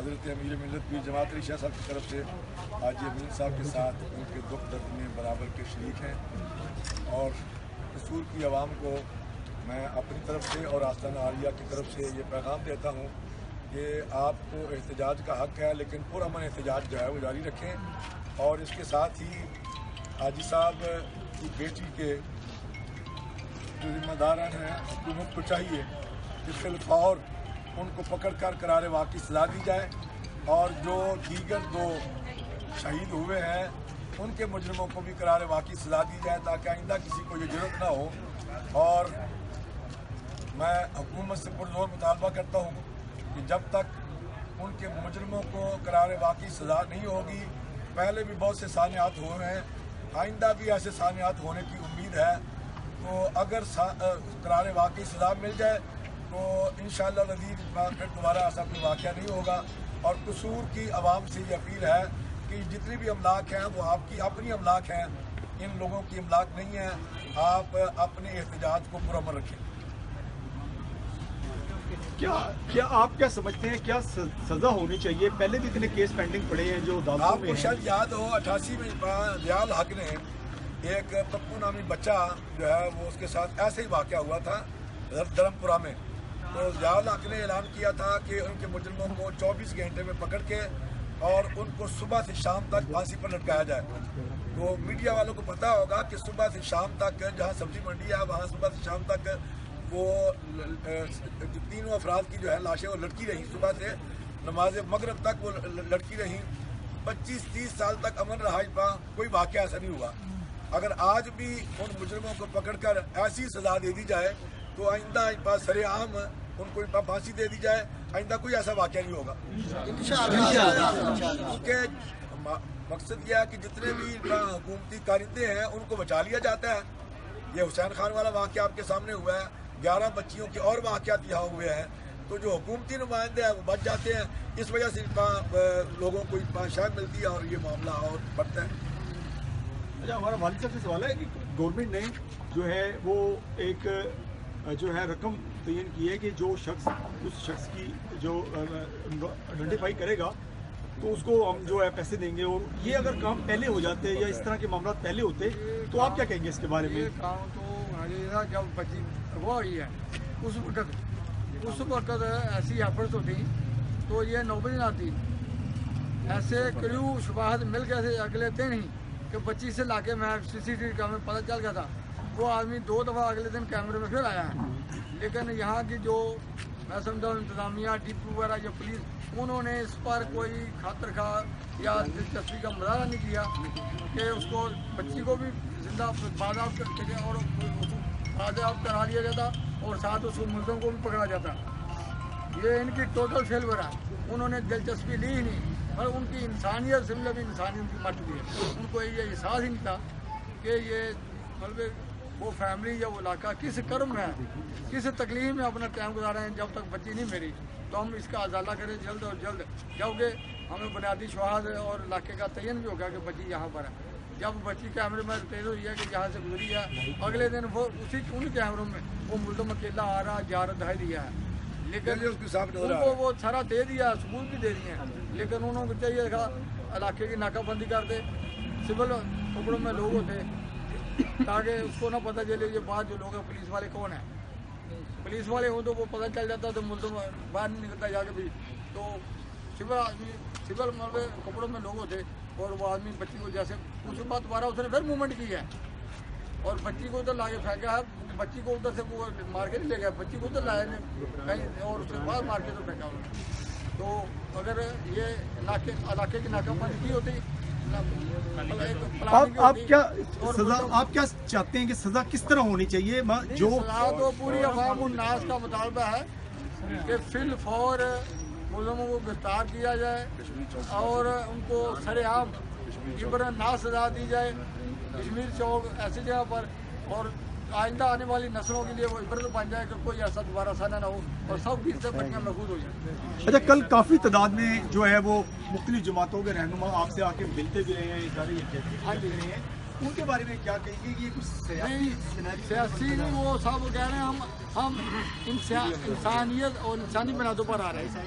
حضرت امیر ملت پیر جماعت علی شاہ صاحب کی طرف سے حاجی امین صاحب کے ساتھ ان کے دکھ درد میں برابر کے شریک ہیں، اور قصور کی عوام کو میں اپنی طرف سے اور آستانہ عالیہ کی طرف سے یہ پیغام دیتا ہوں کہ آپ کو احتجاج کا حق ہے، لیکن پرامن احتجاج جو ہے وہ جاری رکھیں، اور اس کے ساتھ ہی حاجی صاحب کی بیٹی کے جو ذمہ داران ہیں حکومت کو چاہیے کہ فی الفور ان کو پکڑ کر قرار واقعی سزا دی جائے، اور جو دیگر 2 شہید ہوئے ہیں ان کے مجرموں کو بھی قرار واقعی سزا دی جائے، تاکہ آئندہ کسی کو یہ جرأت نہ ہو۔ اور میں حکومت سے پرزور مطالبہ کرتا ہوں کہ جب تک ان کے مجرموں کو قرار واقعی سزا نہیں ہوگی، پہلے بھی بہت سے سانحات ہوئے ہیں، آئندہ بھی ایسے سانحات ہونے کی امید ہے، تو اگر قرار واقعی سزا مل جائے تو انشاءاللہ العزیز پھر دوبارہ ایسا کوئی واقعہ نہیں ہوگا۔ اور قصور کی عوام سے یہ اپیل ہے کہ جتنی بھی املاک ہیں وہ آپ کی اپنی املاک ہیں، ان لوگوں کی املاک نہیں ہیں، آپ اپنے احتجاج کو پرامن رکھیں۔ کیا آپ کیا سمجھتے ہیں کیا سزا ہونی چاہیے؟ پہلے بھی اتنے کیس پینڈنگ پڑے ہیں جو عدالتوں آپ میں کو ہیں۔ شاید یاد ہو 88 میں ضیاء الحق نے ایک پپو نامی بچہ جو ہے وہ اس کے ساتھ ایسے ہی واقعہ ہوا تھا دھرم پورہ میں، تو ضیاء الحق نے اعلان کیا تھا کہ ان کے مجرموں کو 24 گھنٹے میں پکڑ کے اور ان کو صبح سے شام تک پھانسی پر لٹکایا جائے۔ تو میڈیا والوں کو پتہ ہوگا کہ صبح سے شام تک جہاں سبزی منڈی ہے وہاں صبح سے شام تک وہ 3 افراد کی جو ہے لاشیں وہ لٹکی رہیں، صبح سے نماز مغرب تک وہ لٹکی رہیں، 25-30 سال تک امن رہا، کوئی واقعہ ایسا نہیں ہوا۔ اگر آج بھی ان مجرموں کو پکڑ کر ایسی سزا دے دی جائے تو آئندہ سر عام ان کو پھانسی دے دی جائے، آئندہ کوئی ایسا واقعہ نہیں ہوگا کیونکہ مقصد یہ ہے کہ جتنے بھی حکومتی کارندے ہیں ان کو بچا لیا جاتا ہے۔ یہ حسین خان والا واقعہ آپ کے سامنے ہوا ہے، 11 بچیوں کے اور واقعات یہاں ہوئے ہیں، تو جو حکومتی نمائندے ہیں وہ بچ جاتے ہیں، اس وجہ سے لوگوں کو شاید ملتی ہے اور یہ معاملہ اور بڑھتا ہے۔ اچھا، ہمارا والد صاحب سے سوال ہے کہ گورنمنٹ نے جو ہے وہ ایک جو ہے رقم تعین کی ہے کہ جو شخص اس شخص کی جو آئیڈینٹیفائی کرے گا تو اس کو ہم جو ہے پیسے دیں گے، اور یہ اگر کام پہلے ہو جاتے یا اس طرح کے معاملات پہلے ہوتے تو آپ کیا کہیں گے اس کے بارے میں؟ یہ کام تو جب بچی ہوا ہوئی ہے اس وقت ایسی ایفرٹس ہوتی تو یہ نوبت نہ آتی، ایسے کریو شباہت مل گئے تھے اگلے دن ہی کہ بچی سے لا کے میں CCTV کیمرے میں پتہ چل گیا تھا، وہ آدمی 2 دفعہ اگلے دن کیمرے میں پھر آیا ہے، لیکن یہاں کی جو میں سمجھتا ہوں انتظامیہ ڈپو وغیرہ یا پولیس انہوں نے اس پر کوئی خاطر خواہ یا دلچسپی کا مظاہرہ نہیں کیا کہ اس کو بچی کو بھی زندہ بازیاب اور بازیاب کرا لیا جاتا اور ساتھ اس ملزم کو بھی پکڑا جاتا۔ یہ ان کی ٹوٹل فیلور ہے، انہوں نے دلچسپی لی ہی نہیں، اور ان کی انسانیت سے بھی انسانیت کی مٹ گئی ہے، ان کو یہ احساس ہی نہیں تھا کہ یہ مطلب وہ فیملی یا وہ علاقہ کس کرم میں ہے، کس تکلیف میں اپنا ٹائم گزارا ہے۔ جب تک بچی نہیں میری تو ہم اس کا ازالہ کریں جلد اور جلد، کیونکہ ہمیں بنیادی شواہد اور علاقے کا تعین بھی ہوگا کہ بچی یہاں پر ہے۔ جب بچی کیمرے میں تیز ہوئی ہے کہ جہاں سے گزری ہے، اگلے دن وہ ان کیمروں میں وہ ملزم اکیلا آ رہا جا رہا دکھائی دیا ہے، لیکن ان کو وہ سارا دے دیا، ثبوت بھی دے دیے ہیں، لیکن انہوں کو چاہیے تھا علاقے کی ناکہ بندی کر دے، سول کپڑوں میں لوگ ہوتے تاکہ اس کو نہ پتہ چلے یہ بات جو لوگ ہیں پولیس والے کون ہیں، پولیس والے ہوں تو وہ پتہ چل جاتا تو ملزم باہر نہیں نکلتا جا کے بھی، تو سول کپڑوں میں لوگ ہوتے اور وہ آدمی بچی کو جیسے اس کے بعد دوبارہ اس نے پھر موومنٹ کی ہے اور بچی کو ادھر لا کے پھینکا ہے، بچی کو ادھر سے وہ مار کے نہیں لے گیا، بچی کو ادھر لایا کہیں اور اس کے بعد مار کے تو پھینکا انہوں نے۔ تو اگر یہ علاقے کی ناکہ بندی کی ہوتی، آپ کیا چاہتے ہیں کہ سزا کس طرح ہونی چاہیے؟ جو سزا تو پوری عوام الناس کا مطالبہ ہے کہ فی الفور ملزموں کو گرفتار کیا جائے اور ان کو سر عام عبرت ناک سزا دی جائے، کشمیر چوک ایسی جگہ پر، اور آئندہ آنے والی نسلوں کے لیے وہ عبرت بن جائے کہ کوئی ایسا دوبارہ سانحہ نہ ہو اور سب کی عزت بچیاں محفوظ ہو جائیں۔ اچھا، کل کافی تعداد میں جو ہے وہ مختلف جماعتوں کے رہنما آپ سے آ کے ملتے بھی رہے ہیں، ادارے رہے ہیں، ان کے بارے میں کیا کہیں گے؟ یہ کچھ سیاسی نہیں، وہ سب کہہ رہے ہیں ہم انسانیت اور انسانی بنیادوں پر آ رہے ہیں،